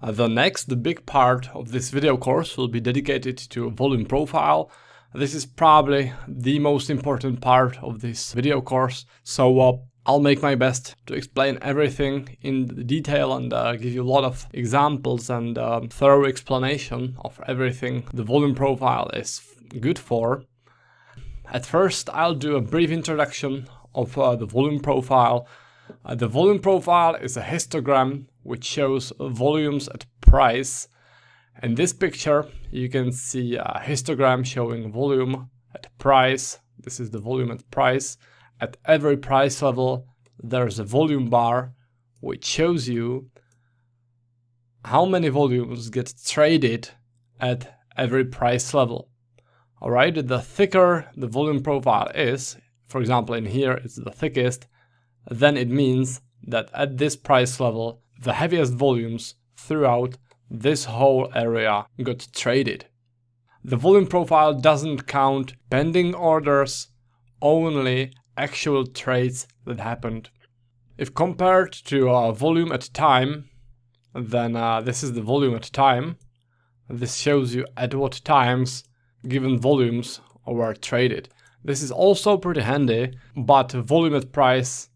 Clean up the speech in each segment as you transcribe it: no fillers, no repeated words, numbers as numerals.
The big part of this video course will be dedicated to volume profile. This is probably the most important part of this video course, so I'll make my best to explain everything in detail and give you a lot of examples and thorough explanation of everything the volume profile is good for. At first, I'll do a brief introduction of the volume profile. The volume profile is a histogram which shows volumes at price. In this picture, you can see a histogram showing volume at price. This is the volume at price. At every price level, there's a volume bar which shows you how many volumes get traded at every price level. Alright, the thicker the volume profile is, for example in here it's the thickest, then it means that at this price level, the heaviest volumes throughout this whole area got traded. The volume profile doesn't count pending orders, only actual trades that happened. If compared to volume at time, then this is the volume at time. This shows you at what times given volumes were traded. This is also pretty handy, but volume at price,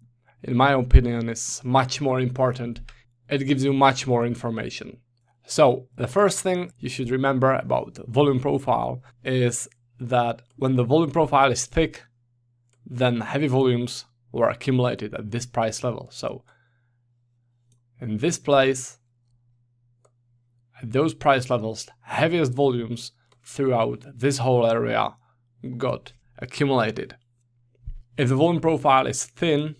in my opinion, is much more important. It gives you much more information. So the first thing you should remember about volume profile is that when the volume profile is thick, then heavy volumes were accumulated at this price level. So in this place, at those price levels, heaviest volumes throughout this whole area got accumulated. If the volume profile is thin,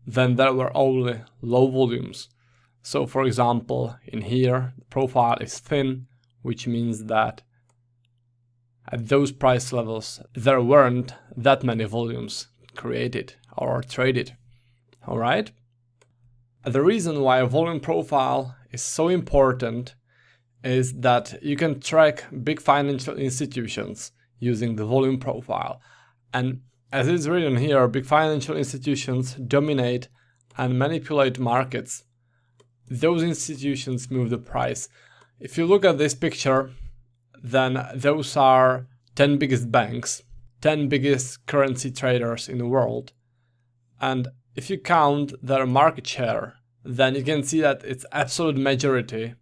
then there were only low volumes. So for example, in here, the profile is thin, which means that at those price levels, there weren't that many volumes created or traded. Alright? The reason why a volume profile is so important is that you can track big financial institutions using the volume profile. And as it's written here, big financial institutions dominate and manipulate markets. Those institutions move the price. If you look at this picture, then those are 10 biggest banks, 10 biggest currency traders in the world. And if you count their market share, then you can see that it's absolute majority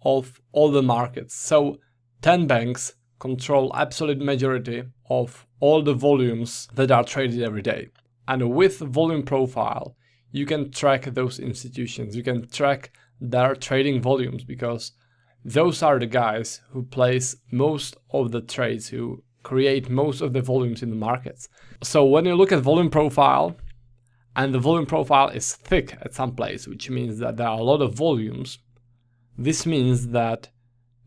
of all the markets. So 10 banks control absolute majority of all the volumes that are traded every day. And with volume profile, you can track those institutions. You can track their trading volumes because those are the guys who place most of the trades, who create most of the volumes in the markets. So when you look at volume profile, and the volume profile is thick at some place, which means that there are a lot of volumes, this means that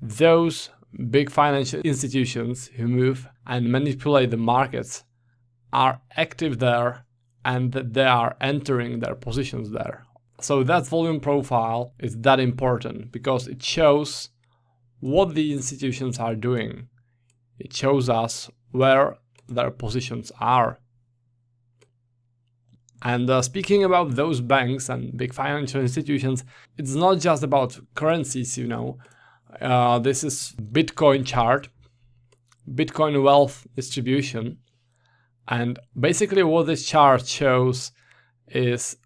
those big financial institutions who move and manipulate the markets are active there and that they are entering their positions there. So that volume profile is that important because it shows what the institutions are doing. It shows us where their positions are. And speaking about those banks and big financial institutions, it's not just about currencies, you know. This is Bitcoin chart, Bitcoin wealth distribution. And basically what this chart shows is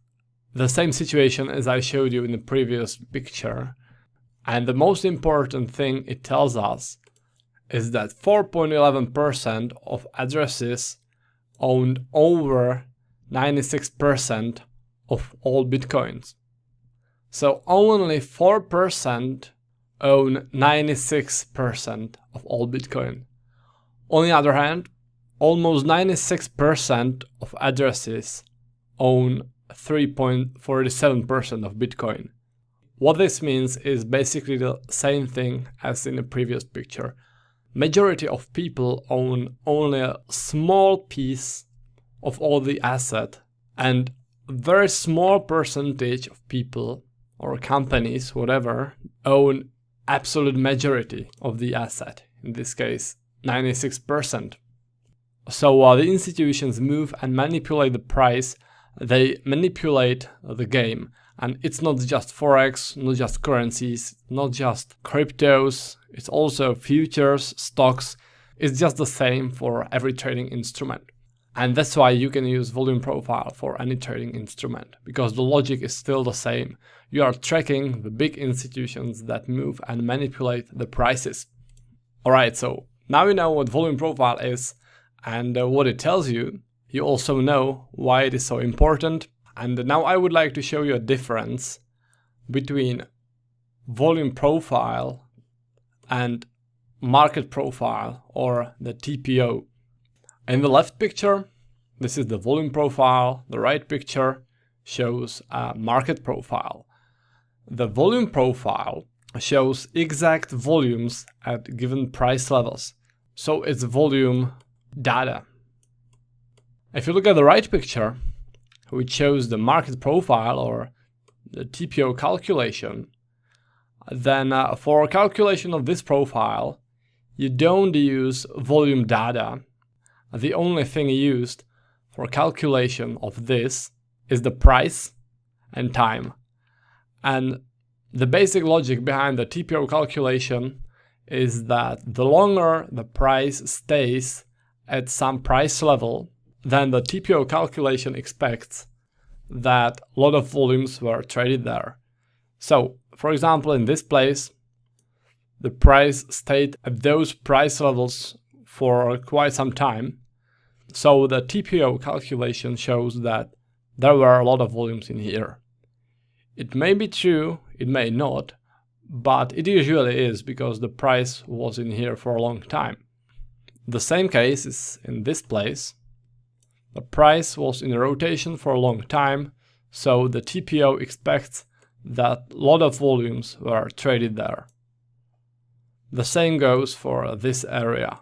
the same situation as I showed you in the previous picture. And the most important thing it tells us is that 4.11% of addresses owned over 96% of all Bitcoins. So only 4% own 96% of all Bitcoin. On the other hand, almost 96% of addresses own 3.47% of Bitcoin. What this means is basically the same thing as in the previous picture. Majority of people own only a small piece of all the asset, and a very small percentage of people or companies, whatever, own absolute majority of the asset, in this case 96%. So while the institutions move and manipulate the price, they manipulate the game. And it's not just Forex, not just currencies, not just cryptos, it's also futures, stocks. It's just the same for every trading instrument. And that's why you can use volume profile for any trading instrument, because the logic is still the same. You are tracking the big institutions that move and manipulate the prices. Alright, so now you know what volume profile is and what it tells you. You also know why it is so important. And now I would like to show you a difference between volume profile and market profile, or the TPO. In the left picture, this is the volume profile. The right picture shows a market profile. The volume profile shows exact volumes at given price levels. So it's volume data. If you look at the right picture, which shows the market profile or the TPO calculation, then for calculation of this profile, you don't use volume data. The only thing used for calculation of this is the price and time. And the basic logic behind the TPO calculation is that the longer the price stays at some price level, then the TPO calculation expects that a lot of volumes were traded there. So, for example, in this place, the price stayed at those price levels for quite some time. So the TPO calculation shows that there were a lot of volumes in here. It may be true, it may not, but it usually is because the price was in here for a long time. The same case is in this place. The price was in rotation for a long time, so the TPO expects that a lot of volumes were traded there. The same goes for this area.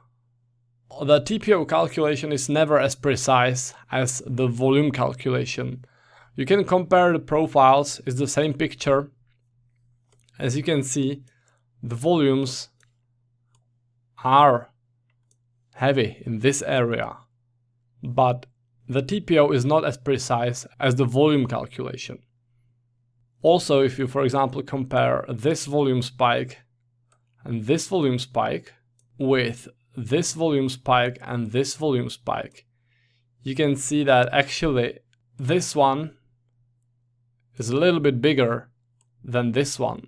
The TPO calculation is never as precise as the volume calculation. You can compare the profiles, it's the same picture. As you can see, the volumes are heavy in this area, but the TPO is not as precise as the volume calculation. Also, if you, for example, compare this volume spike and this volume spike with this volume spike and this volume spike, you can see that actually this one is a little bit bigger than this one.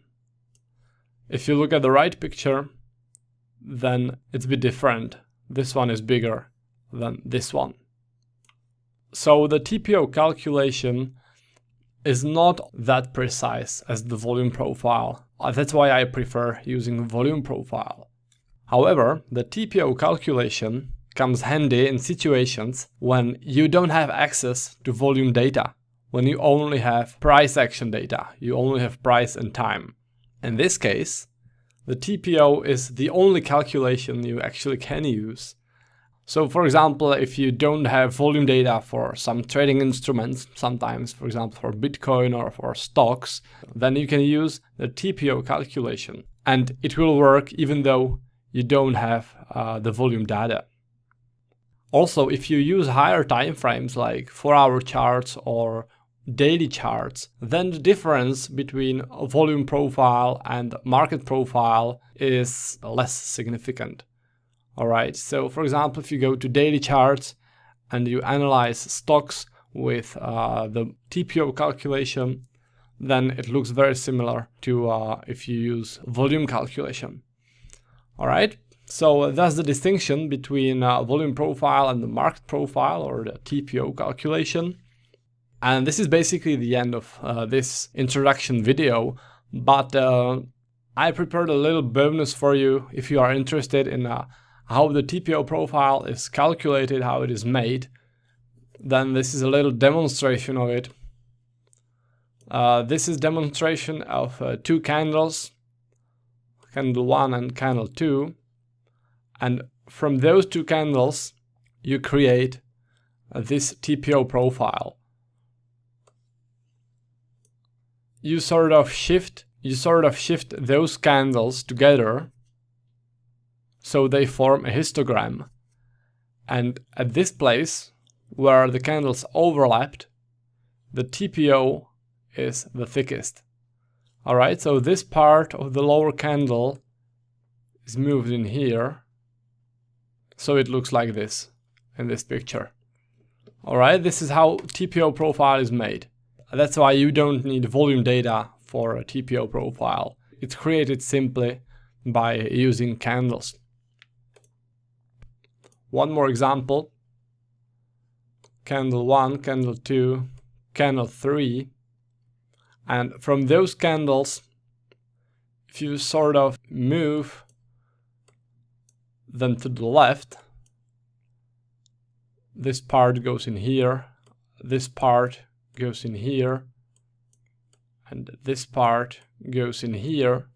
If you look at the right picture, then it's a bit different. This one is bigger than this one. So the TPO calculation is not that precise as the volume profile. That's why I prefer using volume profile. However, the TPO calculation comes handy in situations when you don't have access to volume data, when you only have price action data, you only have price and time. In this case, the TPO is the only calculation you actually can use. So for example, if you don't have volume data for some trading instruments, sometimes for example for Bitcoin or for stocks, then you can use the TPO calculation and it will work even though you don't have the volume data. Also, if you use higher time frames like 4-hour charts or daily charts, then the difference between a volume profile and market profile is less significant. Alright, so for example, if you go to daily charts and you analyze stocks with the TPO calculation, then it looks very similar to if you use volume calculation. Alright, so that's the distinction between volume profile and the market profile, or the TPO calculation. And this is basically the end of this introduction video, but I prepared a little bonus for you if you are interested in how the TPO profile is calculated, how it is made. Then this is a little demonstration of it. This is demonstration of two candles, candle 1 and candle 2, and from those two candles you create this TPO profile. You sort of shift those candles together so they form a histogram, and at this place where the candles overlapped, the TPO is the thickest. Alright, so this part of the lower candle is moved in here, so it looks like this in this picture. Alright, this is how TPO profile is made. That's why you don't need volume data for a TPO profile. It's created simply by using candles. One more example. Candle 1, candle 2, candle 3. And from those candles, if you sort of move them to the left, this part goes in here, this part goes in here, and this part goes in here,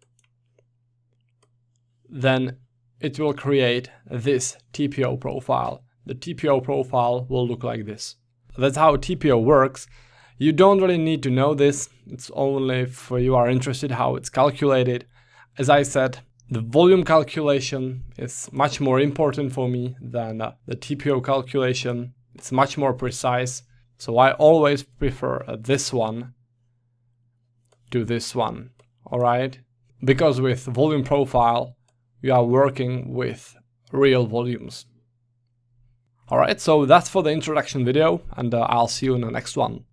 then it will create this TPO profile. The TPO profile will look like this. That's how TPO works. You don't really need to know this. It's only if you are interested how it's calculated. As I said, the volume calculation is much more important for me than the TPO calculation. It's much more precise. So I always prefer this one to this one. Alright? Because with volume profile, you are working with real volumes. Alright, so that's for the introduction video, and I'll see you in the next one.